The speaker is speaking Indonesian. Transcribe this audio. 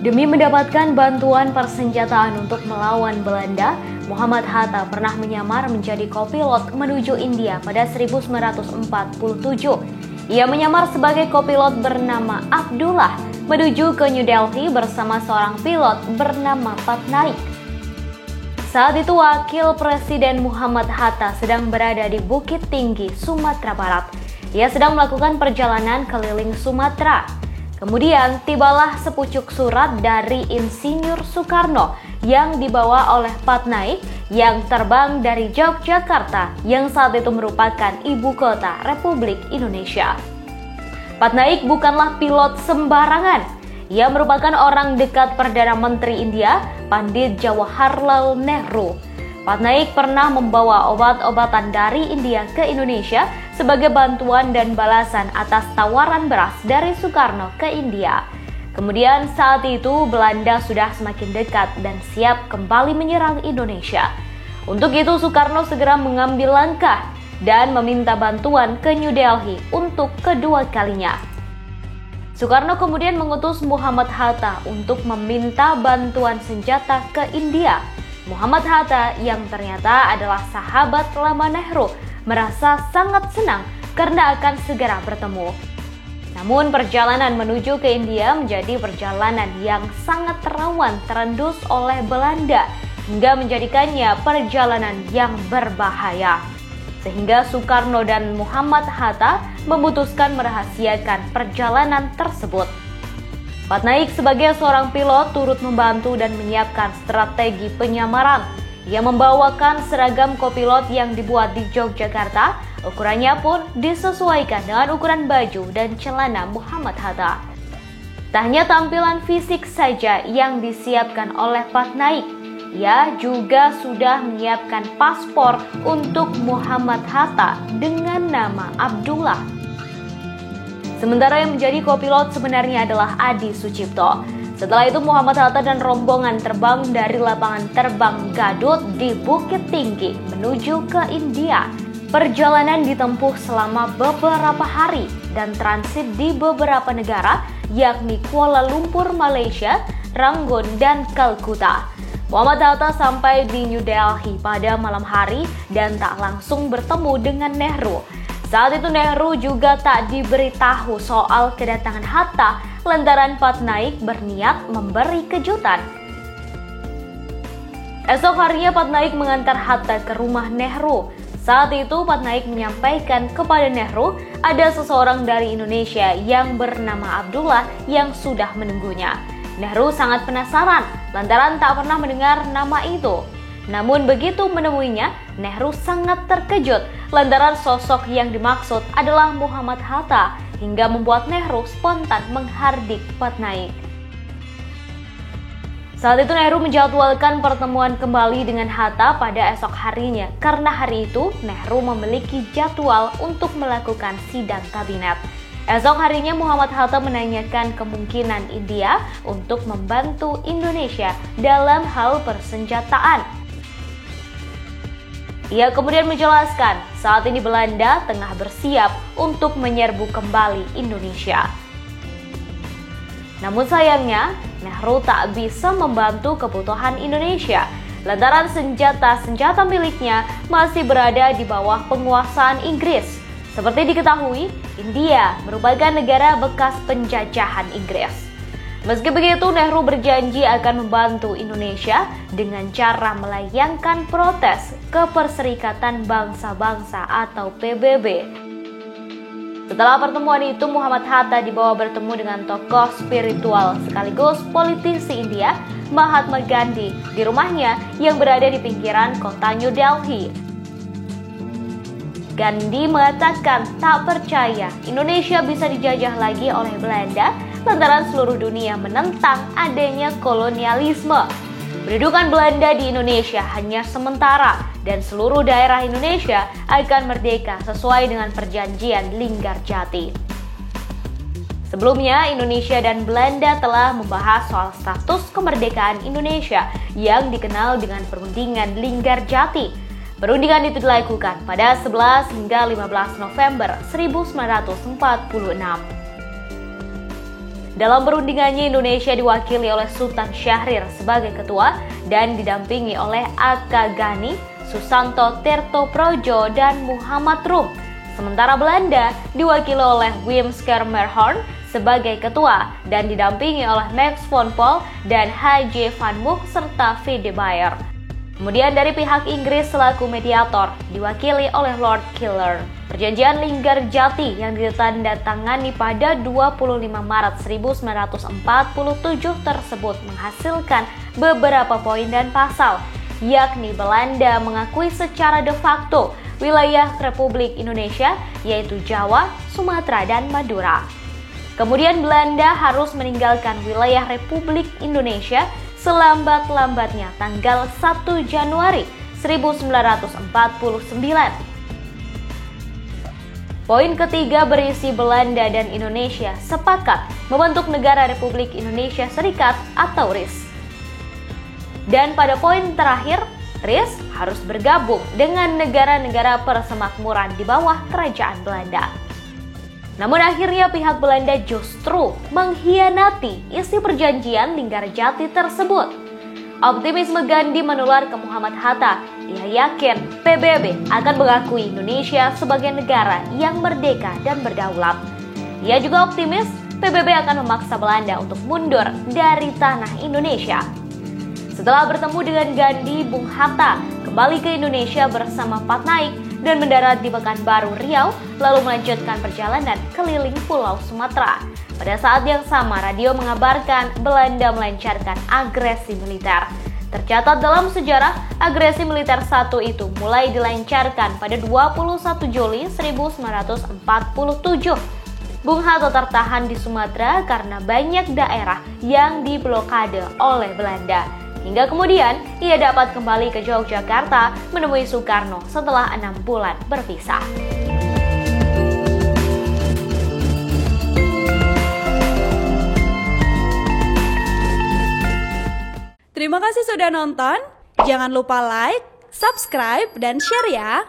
Demi mendapatkan bantuan persenjataan untuk melawan Belanda, Muhammad Hatta pernah menyamar menjadi kopilot menuju India pada 1947. Ia menyamar sebagai kopilot bernama Abdullah menuju ke New Delhi bersama seorang pilot bernama Patnaik. Saat itu Wakil Presiden Muhammad Hatta sedang berada di Bukit Tinggi, Sumatera Barat. Ia sedang melakukan perjalanan keliling Sumatera. Kemudian tibalah sepucuk surat dari Insinyur Soekarno yang dibawa oleh Patnaik yang terbang dari Yogyakarta yang saat itu merupakan ibu kota Republik Indonesia. Patnaik bukanlah pilot sembarangan. Ia merupakan orang dekat Perdana Menteri India, Pandit Jawaharlal Nehru. Patnaik pernah membawa obat-obatan dari India ke Indonesia sebagai bantuan dan balasan atas tawaran beras dari Soekarno ke India. Kemudian saat itu Belanda sudah semakin dekat dan siap kembali menyerang Indonesia. Untuk itu Soekarno segera mengambil langkah dan meminta bantuan ke New Delhi untuk kedua kalinya. Soekarno kemudian mengutus Muhammad Hatta untuk meminta bantuan senjata ke India. Muhammad Hatta yang ternyata adalah sahabat lama Nehru merasa sangat senang karena akan segera bertemu. Namun perjalanan menuju ke India menjadi perjalanan yang sangat rawan terendus oleh Belanda hingga menjadikannya perjalanan yang berbahaya. Sehingga Soekarno dan Muhammad Hatta memutuskan merahasiakan perjalanan tersebut. Patnaik sebagai seorang pilot turut membantu dan menyiapkan strategi penyamaran. Ia membawakan seragam kopilot yang dibuat di Yogyakarta, ukurannya pun disesuaikan dengan ukuran baju dan celana Muhammad Hatta. Tak hanya tampilan fisik saja yang disiapkan oleh Patnaik, ia juga sudah menyiapkan paspor untuk Muhammad Hatta dengan nama Abdullah. Sementara yang menjadi kopilot sebenarnya adalah Adi Sucipto. Setelah itu Muhammad Hatta dan rombongan terbang dari lapangan terbang Gadut di Bukit Tinggi menuju ke India. Perjalanan ditempuh selama beberapa hari dan transit di beberapa negara yakni Kuala Lumpur, Malaysia, Rangoon, dan Kalkuta. Muhammad Hatta sampai di New Delhi pada malam hari dan tak langsung bertemu dengan Nehru. Saat itu Nehru juga tak diberitahu soal kedatangan Hatta lantaran Patnaik berniat memberi kejutan. Esok harinya Patnaik mengantar Hatta ke rumah Nehru. Saat itu Patnaik menyampaikan kepada Nehru ada seseorang dari Indonesia yang bernama Abdullah yang sudah menunggunya. Nehru sangat penasaran lantaran tak pernah mendengar nama itu. Namun begitu menemuinya, Nehru sangat terkejut lantaran sosok yang dimaksud adalah Muhammad Hatta hingga membuat Nehru spontan menghardik Patnaik. Saat itu Nehru menjadwalkan pertemuan kembali dengan Hatta pada esok harinya karena hari itu Nehru memiliki jadwal untuk melakukan sidang kabinet. Esok harinya Muhammad Hatta menanyakan kemungkinan India untuk membantu Indonesia dalam hal persenjataan. Ia kemudian menjelaskan saat ini Belanda tengah bersiap untuk menyerbu kembali Indonesia. Namun sayangnya, Nehru tak bisa membantu kebutuhan Indonesia lantaran senjata-senjata miliknya masih berada di bawah penguasaan Inggris. Seperti diketahui, India merupakan negara bekas penjajahan Inggris. Meski begitu, Nehru berjanji akan membantu Indonesia dengan cara melayangkan protes ke Perserikatan Bangsa-Bangsa atau PBB. Setelah pertemuan itu, Muhammad Hatta dibawa bertemu dengan tokoh spiritual sekaligus politisi India, Mahatma Gandhi, di rumahnya yang berada di pinggiran kota New Delhi. Gandhi mengatakan tak percaya Indonesia bisa dijajah lagi oleh Belanda lantaran seluruh dunia menentang adanya kolonialisme. Pendudukan Belanda di Indonesia hanya sementara dan seluruh daerah Indonesia akan merdeka sesuai dengan perjanjian Linggarjati. Sebelumnya, Indonesia dan Belanda telah membahas soal status kemerdekaan Indonesia yang dikenal dengan perundingan Linggarjati. Perundingan itu dilakukan pada 11 hingga 15 November 1946. Dalam perundingannya, Indonesia diwakili oleh Sultan Syahrir sebagai ketua dan didampingi oleh Aka Gani, Susanto Tirtoprojo, dan Muhammad Rum. Sementara Belanda diwakili oleh Wim Schermerhorn sebagai ketua dan didampingi oleh Max von Paul dan H.J. van Mook serta V. de Beyer. Kemudian dari pihak Inggris selaku mediator diwakili oleh Lord Killer. Perjanjian Linggarjati yang ditandatangani pada 25 Maret 1947 tersebut menghasilkan beberapa poin dan pasal, yakni Belanda mengakui secara de facto wilayah Republik Indonesia yaitu Jawa, Sumatera, dan Madura. Kemudian Belanda harus meninggalkan wilayah Republik Indonesia selambat-lambatnya tanggal 1 Januari 1949. Poin ketiga berisi Belanda dan Indonesia sepakat membentuk Negara Republik Indonesia Serikat atau RIS. Dan pada poin terakhir, RIS harus bergabung dengan negara-negara persemakmuran di bawah kerajaan Belanda. Namun akhirnya pihak Belanda justru mengkhianati isi perjanjian Linggarjati tersebut. Optimisme Gandhi menular ke Muhammad Hatta. Ia yakin PBB akan mengakui Indonesia sebagai negara yang merdeka dan berdaulat. Ia juga optimis PBB akan memaksa Belanda untuk mundur dari tanah Indonesia. Setelah bertemu dengan Gandhi, Bung Hatta kembali ke Indonesia bersama Patnaik dan mendarat di Pekanbaru, Riau, lalu melanjutkan perjalanan keliling Pulau Sumatera. Pada saat yang sama, radio mengabarkan Belanda melancarkan agresi militer. Tercatat dalam sejarah, agresi militer satu itu mulai dilancarkan pada 21 Juli 1947. Bung Hatta tertahan di Sumatera karena banyak daerah yang diblokade oleh Belanda. Hingga kemudian ia dapat kembali ke Yogyakarta menemui Soekarno setelah 6 bulan berpisah. Terima kasih sudah nonton. Jangan lupa like, subscribe, dan share ya.